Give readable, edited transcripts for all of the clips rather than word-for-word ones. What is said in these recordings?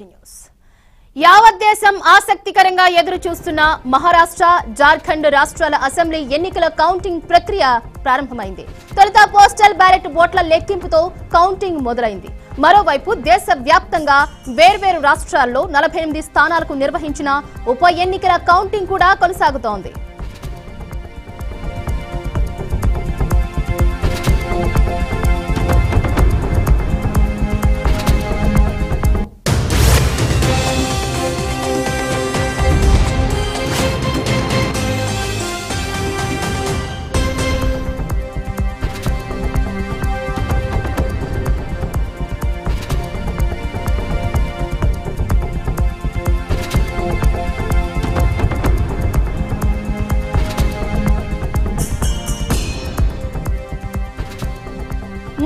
News యావత్ దేశం ఆసక్తికరంగా ఎదురు చూస్తున్న మహారాష్ట్ర జార్ఖండ్ రాష్ట్రాల అసెంబ్లీ ఎన్నికల కౌంటింగ్ ప్రక్రియ ప్రారంభమైంది. తొలుత పోస్టల్ బ్యాలెట్ ఓట్ల లెక్కింపుతో కౌంటింగ్ మొదలైంది. మరోవైపు దేశవ్యాప్తంగా వేర్వేరు రాష్ట్రాల్లో 48 స్థానాలకు నిర్వహించిన ఉప ఎన్నికల కౌంటింగ్ కూడా కొనసాగుతోంది.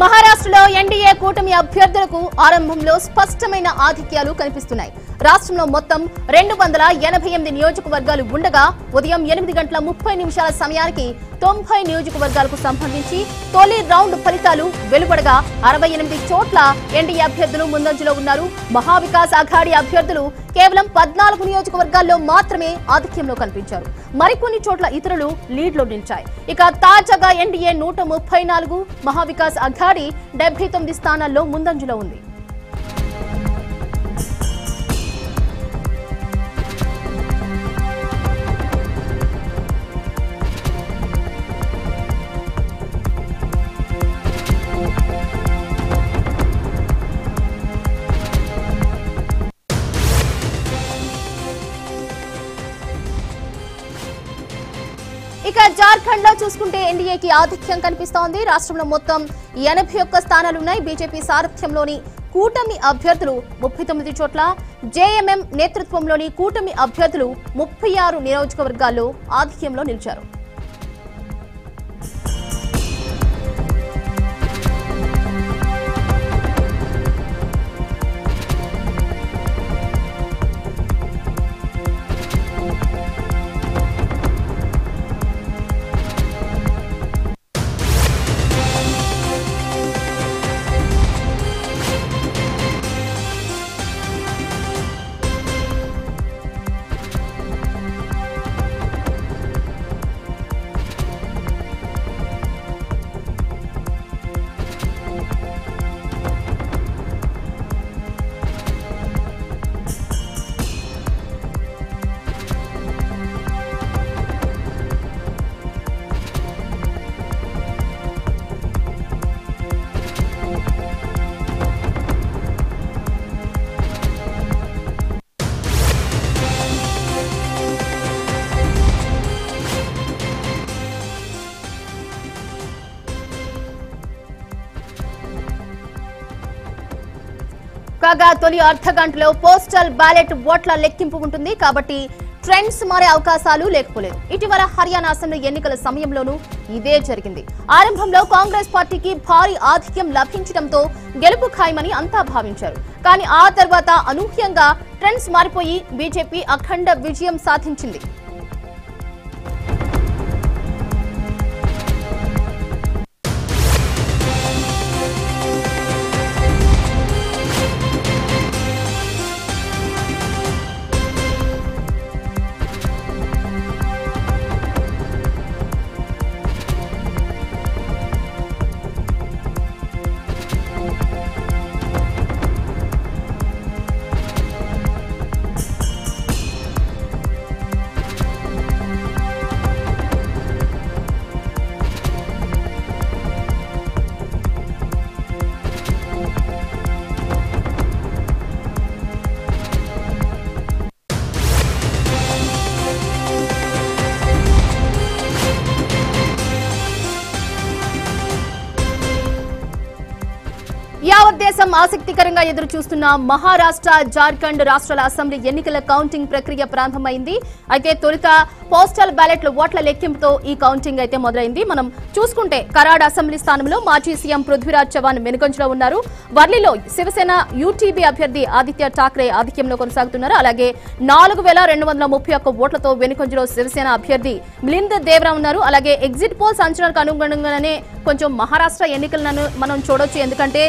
మహారాష్ట్రలో ఎన్డీఏ కూటమి అభ్యర్థులకు ఆరంభంలో స్పష్టమైన ఆధిక్యాలు కనిపిస్తున్నాయి. రాష్ట్రంలో మొత్తం 288 నియోజకవర్గాలు ఉండగా ఉదయం 8:30 సమయానికి 90 నియోజకవర్గాలకు సంబంధించి తొలి రౌండ్ ఫలితాలు వెలువడగా 68 చోట్ల ఎన్డీఏ అభ్యర్థులు ముందంజలో ఉన్నారు. మహావికాస్ అఘాడీ అభ్యర్థులు కేవలం 14 నియోజకవర్గాల్లో మాత్రమే ఆధిక్యంలో కనిపించారు. మరికొన్ని చోట్ల ఇతరులు లీడ్లో నిలిచాయి. ఇక తాజాగా ఎన్డీఏ 134, మహావికాస్ అఘాడీ 79 స్థానాల్లో ముందంజలో ఉంది. ఇక జార్ఖండ్ లో చూసుకుంటే ఎన్డీఏకి ఆధిక్యం కనిపిస్తోంది. రాష్ట్రంలో మొత్తం 81 స్థానాలున్నాయి. బీజేపీ సారథ్యంలోని కూటమి అభ్యర్థులు 39 చోట్ల, జేఎంఎం నేతృత్వంలోని కూటమి అభ్యర్థులు 36 నియోజకవర్గాల్లో ఆధిక్యంలో నిలిచారు. కాగా తొలి అర్ధగంటలో పోస్టల్ బ్యాలెట్ ఓట్ల లెక్కింపు ఉంటుంది కాబట్టి ట్రెండ్స్ మారే అవకాశాలు లేకపోలేదు. ఇటీవల హర్యానా అసెంబ్లీ ఎన్నికల సమయంలోనూ ఇదే జరిగింది. ఆరంభంలో కాంగ్రెస్ పార్టీకి భారీ ఆధిక్యం లభించడంతో గెలుపు ఖాయమని అంతా భావించారు. కానీ ఆ తర్వాత అనూహ్యంగా ట్రెండ్స్ మారిపోయి బీజేపీ అఖండ విజయం సాధించింది. యావత్ దేశం ఆసక్తికరంగా ఎదురు చూస్తున్న మహారాష్ట్ర జార్ఖండ్ రాష్ట్రాల అసెంబ్లీ ఎన్నికల కౌంటింగ్ ప్రక్రియ ప్రారంభమైంది. అయితే తొలుత పోస్టల్ బ్యాలెట్ల ఓట్ల లెక్కింపుతో ఈ కౌంటింగ్ అయితే మొదలైంది. మనం చూసుకుంటే కరాడ్ అసెంబ్లీ స్థానంలో మాజీ సీఎం పృథ్వీరాజ్ చవాన్ వెనుకంజలో ఉన్నారు. వర్లిలో శివసేన యూటీబీ అభ్యర్థి ఆదిత్య ఠాక్రే ఆధిక్యంలో కొనసాగుతున్నారు. అలాగే 4231 ఓట్లతో వెనుకంజలో శివసేన అభ్యర్థి మిలింద్ దేవ్రా ఉన్నారు. అలాగే ఎగ్జిట్ పోల్స్ అంచనాలకు అనుగుణంగానే కొంచెం మహారాష్ట్ర ఎన్నికలను మనం చూడొచ్చు. ఎందుకంటే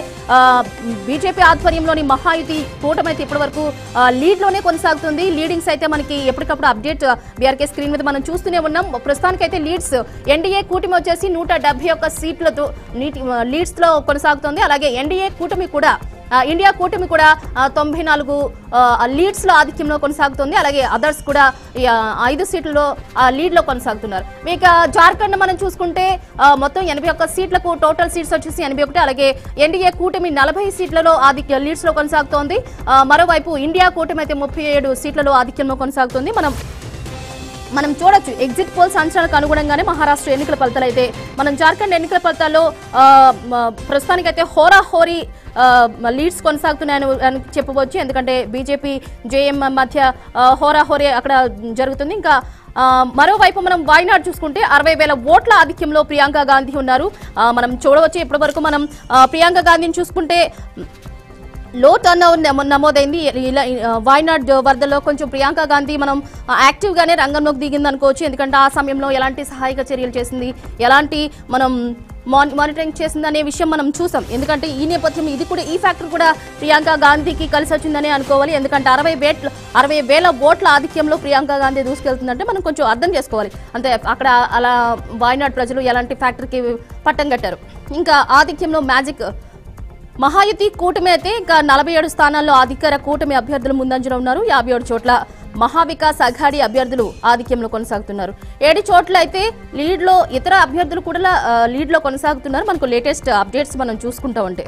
బీజేపీ ఆధ్వర్యంలోని మహాయుతి కూటమి అయితే ఇప్పటి వరకు లీడ్ లోనే కొనసాగుతుంది. లీడింగ్స్ అయితే మనకి ఎప్పటికప్పుడు అప్డేట్ బీఆర్కే స్క్రీన్ మీద మనం చూస్తూనే ఉన్నాం. ప్రస్తుతానికైతే లీడ్స్ ఎన్డీఏ కూటమి వచ్చేసి 171 సీట్లతో లీడ్స్ లో కొనసాగుతుంది. అలాగే ఎన్డీఏ కూటమి కూడా ఇండియా కూటమి కూడా 94 లీడ్స్ లో ఆధిక్యంలో కొనసాగుతుంది. అలాగే అదర్స్ కూడా 5 సీట్లలో లీడ్ లో కొనసాగుతున్నారు. ఇక జార్ఖండ్ మనం చూసుకుంటే మొత్తం 81 సీట్లకు టోటల్ సీట్స్ వచ్చేసి 81. అలాగే ఎన్డీఏ కూటమి 40 సీట్లలో లీడ్స్ లో కొనసాగుతోంది. మరోవైపు ఇండియా కూటమి అయితే 37 సీట్లలో ఆధిక్యంలో కొనసాగుతుంది. మనం చూడొచ్చు ఎగ్జిట్ పోల్స్ అంచనాలకు అనుగుణంగానే మహారాష్ట్ర ఎన్నికల ఫలితాలు అయితే మనం జార్ఖండ్ ఎన్నికల ఫలితాల్లో ప్రస్తుతానికైతే హోరాహోరీ లీడ్స్ కొనసాగుతున్నాయని చెప్పవచ్చు. ఎందుకంటే బీజేపీ జేఎం మధ్య హోరాహోరీ అక్కడ జరుగుతుంది. ఇంకా మరోవైపు మనం వాయనాడ్ చూసుకుంటే 60,000 ఓట్ల ఆధిక్యంలో ప్రియాంక గాంధీ ఉన్నారు. మనం చూడవచ్చు ఇప్పటి వరకు మనం ప్రియాంక గాంధీని చూసుకుంటే లో టర్న్ నమోదైంది. ఇలా వాయనాడ్ వరదలో కొంచెం ప్రియాంక గాంధీ మనం యాక్టివ్ గానే రంగంలోకి దిగింది అనుకోవచ్చు. ఎందుకంటే ఆ సమయంలో ఎలాంటి సహాయక చర్యలు చేసింది, ఎలాంటి మనం మానిటరింగ్ చేసింది అనే విషయం మనం చూసాం. ఎందుకంటే ఈ నేపథ్యం ఈ ఫ్యాక్టర్ కూడా ప్రియాంక గాంధీకి కలిసి వచ్చిందని అనుకోవాలి. ఎందుకంటే 60,000 ఓట్ల ఆధిక్యంలో ప్రియాంక గాంధీ దూసుకెళ్తుందంటే మనం కొంచెం అర్థం చేసుకోవాలి. అంతే అక్కడ అలా వాయనాడ్ ప్రజలు ఎలాంటి ఫ్యాక్టర్కి పట్టం కట్టారు. ఇంకా ఆధిక్యంలో మ్యాజిక్ మహాయుతి కూటమి అయితే ఇంకా 47 స్థానాల్లో అధికార కూటమి అభ్యర్థులు ముందంజలో ఉన్నారు. 57 చోట్ల మహావికాస్ అఘాడీ అభ్యర్థులు ఆధిక్యంలో కొనసాగుతున్నారు. 7 చోట్ల అయితే లీడ్ లో ఇతర అభ్యర్థులు కూడా లీడ్ లో కొనసాగుతున్నారు. మనకు లేటెస్ట్ అప్డేట్స్ మనం చూసుకుంటా ఉంటే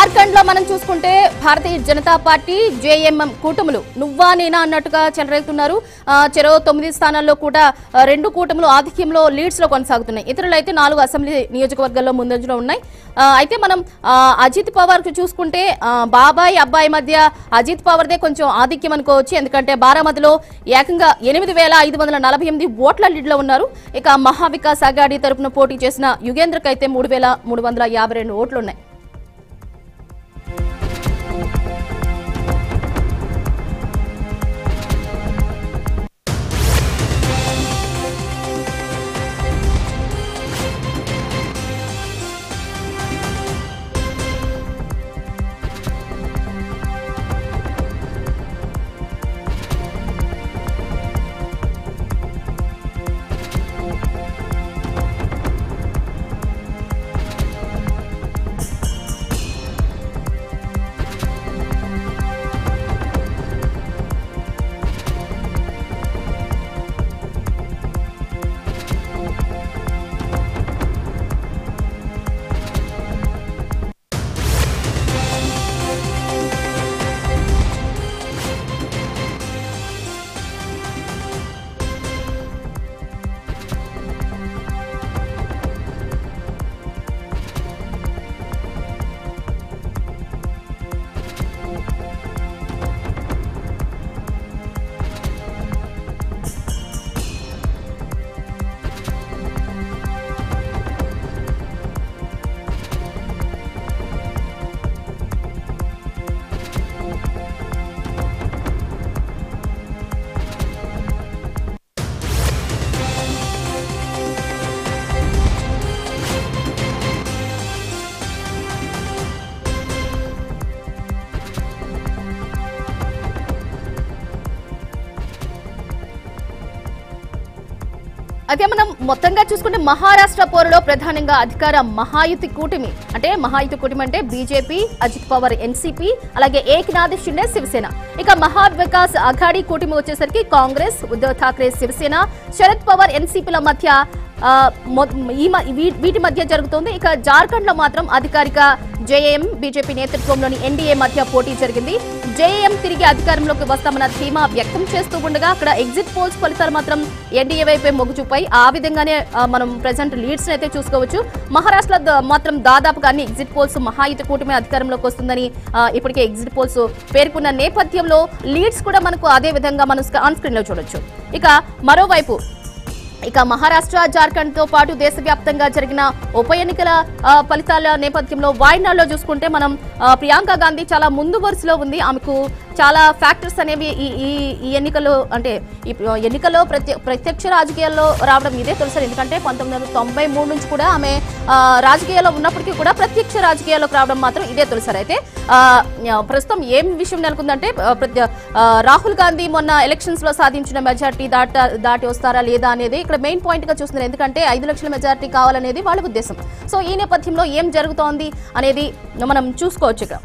జార్ఖండ్ లో మనం చూసుకుంటే భారతీయ జనతా పార్టీ జేఎంఎం కూటములు నువ్వా నేనా అన్నట్టుగా చెలరేగుతున్నారు. చెరో 9 స్థానాల్లో కూడా 2 కూటములు ఆధిక్యంలో లీడ్స్ లో కొనసాగుతున్నాయి. ఇతరులు అయితే 4 అసెంబ్లీ నియోజకవర్గాల్లో ముందంజలో ఉన్నాయి. అయితే మనం అజిత్ పవార్ కు చూసుకుంటే బాబాయ్ అబ్బాయి మధ్య అజిత్ పవార్దే కొంచెం ఆధిక్యం అనుకోవచ్చు. ఎందుకంటే బారామతిలో ఏకంగా 8,548 ఓట్ల లీడ్ లో ఉన్నారు. ఇక మహావికాస్ అఘాడీ తరపున పోటీ చేసిన యుగేంద్రకు అయితే 3,352 ఓట్లు ఉన్నాయి. అయితే మనం మొత్తంగా చూసుకుంటే మహారాష్ట్ర పోరులో ప్రధానంగా అధికార మహాయుతి కూటమి అంటే బీజేపీ, అజిత్ పవార్ ఎన్సీపీ, అలాగే ఏక్నాథ్ షిండే శివసేన. ఇక మహావికాస్ అఘాడీ కూటమి వచ్చేసరికి కాంగ్రెస్, ఉద్ధవ్ ఠాక్రే శివసేన, శరద్ పవార్ ఎన్సీపీల మధ్య వీటి మధ్య జరుగుతోంది. ఇక జార్ఖండ్ లో మాత్రం అధికారిక జేఎం బీజేపీ నేతృత్వంలోని ఎన్డీఏ మధ్య పోటీ జరిగింది. జేఎం తిరిగి అధికారంలోకి వస్తామన్న ధీమా వ్యక్తం చేస్తూ ఉండగా అక్కడ ఎగ్జిట్ పోల్స్ ఫలితాలు మాత్రం ఎన్డీఏ వైపే మొగ్గు చూపాయి. ఆ విధంగానే మనం ప్రెసెంట్ లీడ్స్ అయితే చూసుకోవచ్చు. మహారాష్ట్రలో మాత్రం దాదాపుగా అన్ని ఎగ్జిట్ పోల్స్ మహాయుతి కూటమి అధికారంలోకి వస్తుందని ఇప్పటికే ఎగ్జిట్ పోల్స్ పేర్కొన్న నేపథ్యంలో లీడ్స్ కూడా మనకు అదే విధంగా మనం ఆన్ స్క్రీన్ లో చూడొచ్చు. ఇక మరోవైపు మహారాష్ట్ర, జార్ఖండ్ తో పాటు దేశవ్యాప్తంగా జరిగిన ఉప ఎన్నికల ఫలితాల నేపథ్యంలో వాయనాడ్లో చూసుకుంటే మనం ప్రియాంక గాంధీ చాలా ముందు వరుసలో ఉంది. ఆమెకు చాలా ఫ్యాక్టర్స్ అనేవి ఈ ఎన్నికల్లో అంటే ఈ ఎన్నికల్లో ప్రత్యక్ష రాజకీయాల్లో రావడం ఇదే తొలిసారి. ఎందుకంటే 1993 నుంచి కూడా ఆమె రాజకీయాల్లో ఉన్నప్పటికీ కూడా ప్రత్యక్ష రాజకీయాల్లోకి రావడం మాత్రం ఇదే తొలిసారి. అయితే ప్రస్తుతం ఏం విషయం నెలకొందంటే రాహుల్ గాంధీ మొన్న ఎలక్షన్స్ లో సాధించిన మెజార్టీ దాటి వస్తారా లేదా అనేది ఇక్కడ మెయిన్ పాయింట్ గా చూస్తున్నారు. ఎందుకంటే 5 లక్షల మెజార్టీ కావాలనేది వాళ్ళ ఉద్దేశం. సో ఈ నేపథ్యంలో ఏం జరుగుతోంది అనేది మనం చూసుకోవచ్చు.